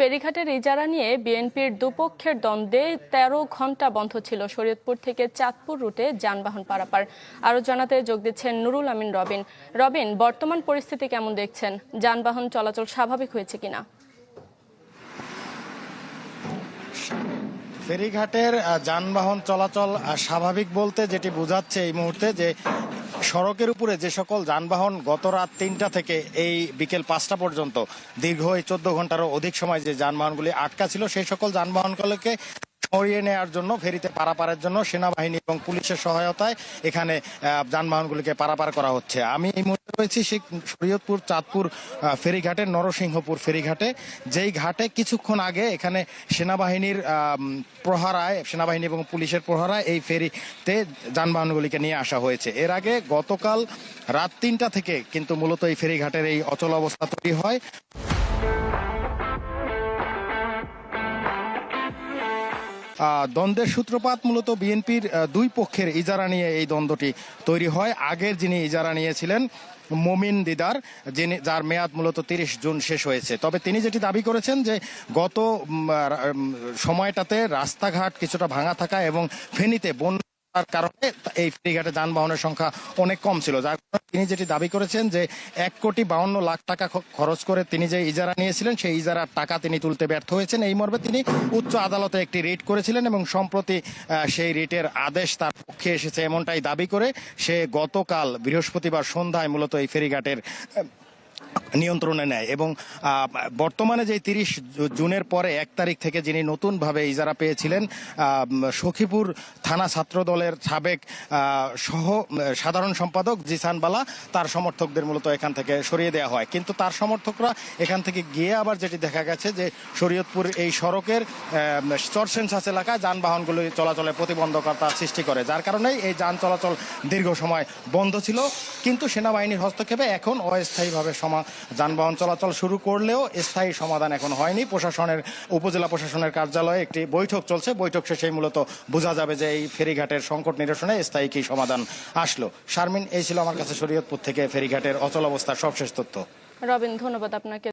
ফেরিঘাটের ইজারা নিয়ে বিএনপির দুপক্ষের দ্বন্দ্বে ১৩ ঘণ্টা বন্ধ ছিল শরীয়তপুর থেকে চাঁদপুর রুটে যানবাহন পারাপার। আরও জানাতে যোগ দিচ্ছেন নুরুল আমিন রবিন। রবিন, বর্তমান পরিস্থিতি কেমন দেখছেন? যানবাহন চলাচল স্বাভাবিক হয়েছে কিনা? ফেরিঘাটের যানবাহন চলাচল স্বাভাবিক বলতে যেটি বোঝাচ্ছে এই মুহূর্তে যে সড়কের উপরে যে সকল যানবাহন গত রাত ৩টা থেকে এই বিকেল ৫টা পর্যন্ত দীর্ঘ ১৪ ঘন্টারও অধিক সময় যে যানবাহনগুলি আটকা ছিল সেই সকল যানবাহনগুলোকে সরিয়ে নেওয়ার জন্য ফেরিতে পারাপারের জন্য সেনাবাহিনী এবং পুলিশের সহায়তায় এখানে যানবাহনগুলিকে পারাপার করা হচ্ছে। আমি এই মুহূর্তে রয়েছি সেই শরীয়তপুর চাঁদপুর ফেরিঘাটের নরসিংহপুর ফেরিঘাটে, যেই ঘাটে কিছুক্ষণ আগে এখানে সেনাবাহিনীর প্রহরায় সেনাবাহিনী এবং পুলিশের প্রহরায় এই ফেরিতে যানবাহনগুলিকে নিয়ে আসা হয়েছে। এর আগে গতকাল রাত ৩টা থেকে কিন্তু মূলত এই ফেরিঘাটের এই অচল অবস্থা তৈরি হয়। দ্বন্দ্বের সূত্রপাত মূলত বিএনপির দুই পক্ষের ইজারা নিয়ে এই দ্বন্দ্বটি তৈরি হয়। আগের যিনি ইজারা নিয়েছিলেন মমিন দিদার, যার মেয়াদ মূলত ৩০ জুন শেষ হয়েছে। তবে তিনি যেটি দাবি করেছেন যে গত সময়টাতে রাস্তাঘাট কিছুটা ভাঙা থাকা এবং ফেনীতে বন্যার কারণে এই ফেরিঘাটে যানবাহনের সংখ্যা অনেক কম ছিল, যার কারণে তিনি যেটি দাবি করেছেন যে ১,৫২,০০,০০০ টাকা খরচ করে তিনি যে ইজারা নিয়েছিলেন সেই ইজারার টাকা তিনি তুলতে ব্যর্থ হয়েছেন। এই মর্মে তিনি উচ্চ আদালতে একটি রিট করেছিলেন এবং সম্প্রতি সেই রিটের আদেশ তার পক্ষে এসেছে এমনটাই দাবি করে সে গতকাল বৃহস্পতিবার সন্ধ্যায় মূলত এই ফেরিঘাটের নিয়ন্ত্রণে নেয় এবং বর্তমানে যে ৩০ জুনের পরে ১ তারিখ থেকে যিনি নতুনভাবে ইজারা পেয়েছিলেন সখীপুর থানা ছাত্র দলের সাবেক সহ সাধারণ সম্পাদক জিসান বালা, তার সমর্থকদের মূলত এখান থেকে সরিয়ে দেওয়া হয়। কিন্তু তার সমর্থকরা এখান থেকে গিয়ে আবার যেটি দেখা গেছে যে শরীয়তপুর এই সড়কের চরসেনসাস এলাকায় যানবাহনগুলি চলাচলে প্রতিবন্ধকতা সৃষ্টি করে, যার কারণেই এই যান চলাচল দীর্ঘ সময় বন্ধ ছিল। কিন্তু সেনাবাহিনীর হস্তক্ষেপে এখন অস্থায়ীভাবে যানবাহন চলাচল শুরু করলেও স্থায়ী সমাধান এখন হয়নি। উপজেলা প্রশাসনের কার্যালয়ে একটি বৈঠক চলছে, বৈঠক শেষেই মূলত বোঝা যাবে যে এই ফেরিঘাটের সংকট নিরসনে স্থায়ী কি সমাধান আসলো। শারমিন, এই ছিল আমার কাছে শরীয়তপুর থেকে ফেরিঘাটের অচল অবস্থার সবশেষ তথ্য। রবিন, ধন্যবাদ আপনাকে।